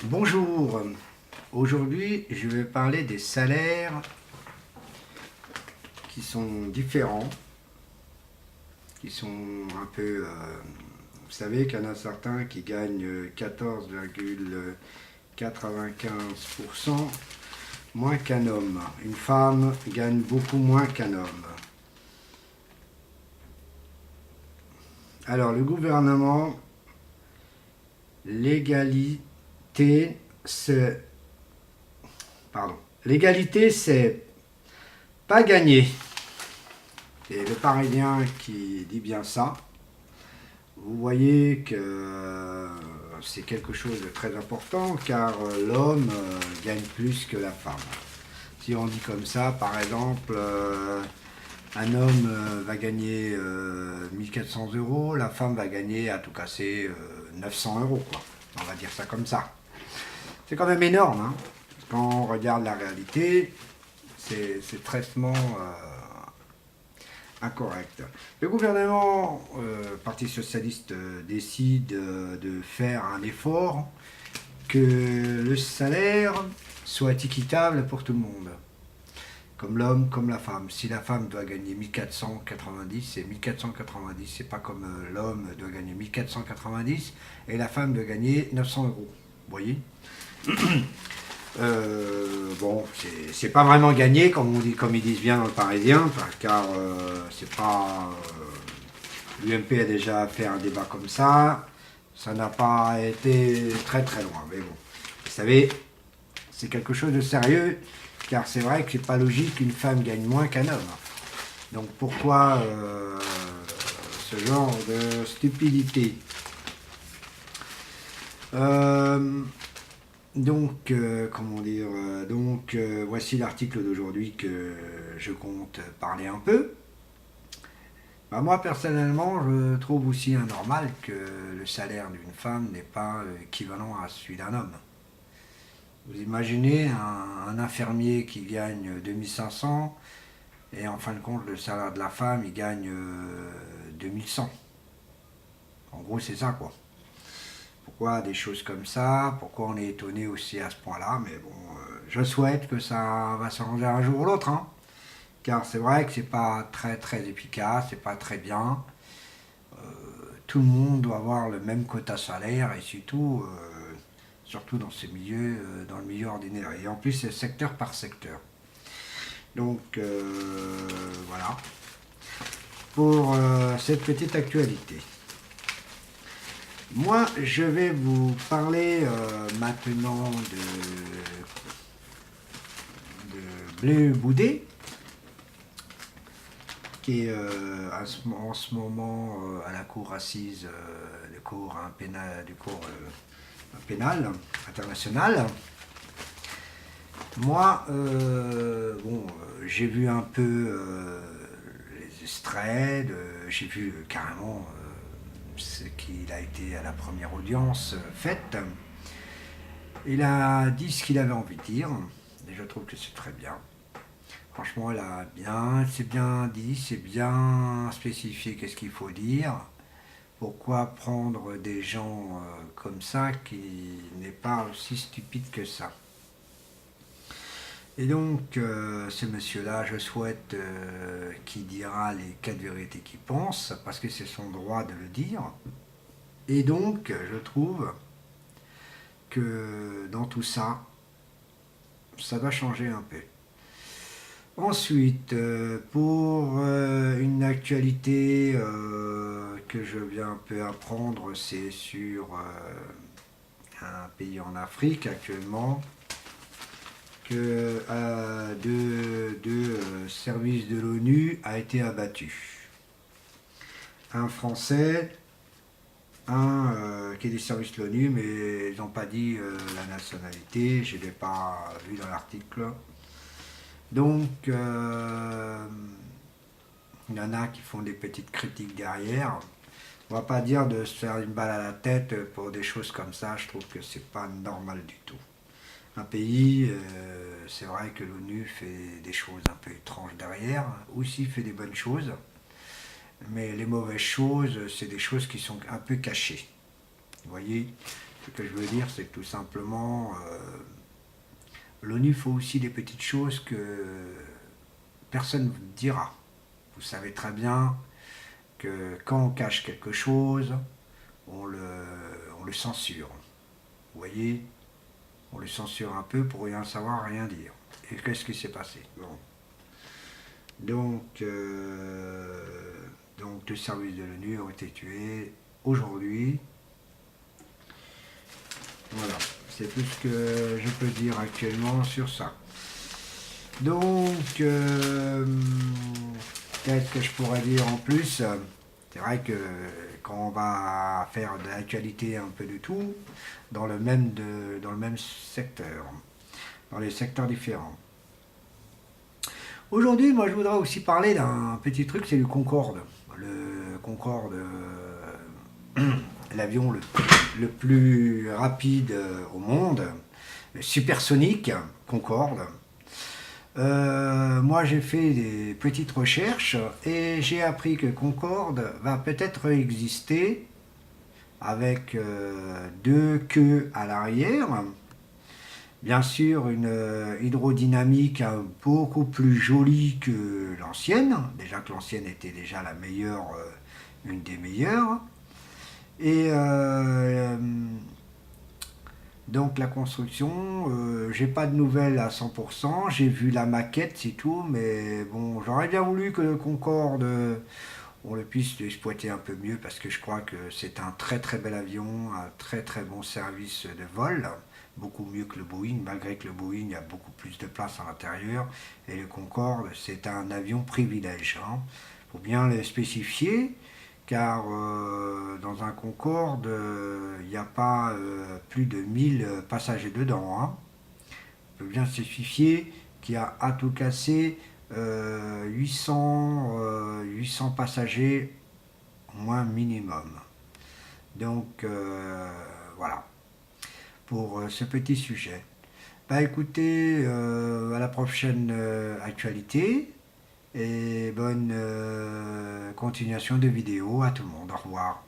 Bonjour, aujourd'hui je vais parler des salaires qui sont différents, qui sont un peu... vous savez qu'il y en a certains qui gagnent 14,95% moins qu'un homme. Une femme gagne beaucoup moins qu'un homme. Alors le gouvernement, l'égalité, c'est... Pardon. L'égalité, c'est pas gagner. Et le Parisien qui dit bien ça, vous voyez que c'est quelque chose de très important car l'homme gagne plus que la femme. Si on dit comme ça, par exemple, un homme va gagner 1400 euros, la femme va gagner à tout casser 900 euros, quoi. On va dire ça comme ça. C'est quand même énorme, hein. Quand on regarde la réalité, c'est traitement incorrect. Le gouvernement, Parti socialiste, décide de faire un effort que le salaire soit équitable pour tout le monde. Comme l'homme, comme la femme. Si la femme doit gagner 1490, c'est 1490. C'est pas comme l'homme doit gagner 1490 et la femme doit gagner 900 euros. Vous voyez. Bon, c'est pas vraiment gagné, comme ils disent bien dans le Parisien, car c'est pas. L'UMP a déjà fait un débat comme ça n'a pas été très très loin. Mais bon, vous savez, c'est quelque chose de sérieux, car c'est vrai que c'est pas logique qu'une femme gagne moins qu'un homme. Donc pourquoi ce genre de stupidité comment dire, voici l'article d'aujourd'hui que je compte parler un peu. Bah, moi, personnellement, je trouve aussi anormal que le salaire d'une femme n'est pas équivalent à celui d'un homme. Vous imaginez un infirmier qui gagne 2500 et en fin de compte, le salaire de la femme, il gagne 2100. En gros, c'est ça, quoi. Pourquoi des choses comme ça? Pourquoi on est étonné aussi à ce point-là? Mais bon, je souhaite que ça va s'arranger un jour ou l'autre, hein. Car c'est vrai que c'est pas très très efficace, c'est pas très bien. Tout le monde doit avoir le même quota salaire et surtout dans ces milieux, dans le milieu ordinaire. Et en plus, c'est secteur par secteur. Donc voilà pour cette petite actualité. Moi, je vais vous parler maintenant de Blé Boudet, qui est en ce moment à la cour assise du cours pénal international. Moi, j'ai vu un peu les extraits, j'ai vu carrément ce qu'il a été à la première audience faite. Il a dit ce qu'il avait envie de dire, et je trouve que c'est très bien. Franchement, c'est bien dit, c'est bien spécifié qu'est-ce qu'il faut dire. Pourquoi prendre des gens comme ça qui n'est pas aussi stupide que ça? Et donc, ce monsieur-là, je souhaite qu'il dira les 4 vérités qu'il pense, parce que c'est son droit de le dire. Et donc, je trouve que dans tout ça, ça va changer un peu. Ensuite, pour une actualité que je viens un peu apprendre, c'est sur un pays en Afrique actuellement, que deux services de l'ONU a été abattu. Un français, un qui est des services de l'ONU, mais ils n'ont pas dit la nationalité, je ne l'ai pas vu dans l'article. Donc, il y en a qui font des petites critiques derrière. On va pas dire de se faire une balle à la tête pour des choses comme ça, je trouve que c'est pas normal du tout. Un pays, c'est vrai que l'ONU fait des choses un peu étranges derrière, aussi fait des bonnes choses, mais les mauvaises choses, c'est des choses qui sont un peu cachées. Vous voyez, Ce que je veux dire, c'est que tout simplement, l'ONU fait aussi des petites choses que personne ne vous dira. Vous savez très bien que quand on cache quelque chose, on le, on le censure. Vous voyez, on le censure un peu pour rien savoir, rien dire. Et qu'est-ce qui s'est passé? Bon. Donc, les services de l'ONU ont été tués aujourd'hui. Voilà, c'est tout ce que je peux dire actuellement sur ça. Donc, qu'est-ce que je pourrais dire en plus? C'est vrai que quand on va faire de l'actualité un peu de tout, dans le même secteur, dans les secteurs différents. Aujourd'hui, moi, je voudrais aussi parler d'un petit truc, c'est le Concorde. Le Concorde, l'avion le plus rapide au monde, le supersonique Concorde. Moi, j'ai fait des petites recherches et j'ai appris que Concorde va peut-être exister avec deux queues à l'arrière. Bien sûr, une hydrodynamique beaucoup plus jolie que l'ancienne. Déjà que l'ancienne était déjà la meilleure, une des meilleures. Et donc la construction, j'ai pas de nouvelles à 100%. J'ai vu la maquette, c'est tout. Mais bon, j'aurais bien voulu que le Concorde, on le puisse exploiter un peu mieux parce que je crois que c'est un très très bel avion, un très très bon service de vol, beaucoup mieux que le Boeing, malgré que le Boeing a beaucoup plus de place à l'intérieur, et le Concorde c'est un avion privilège. Il faut bien le spécifier, car dans un Concorde, il n'y a pas plus de 1000 passagers dedans. Il faut bien spécifier qu'il y a à tout casser 800 passagers moins minimum. Donc voilà pour ce petit sujet. Bah écoutez, à la prochaine actualité et bonne continuation de vidéo à tout le monde. Au revoir.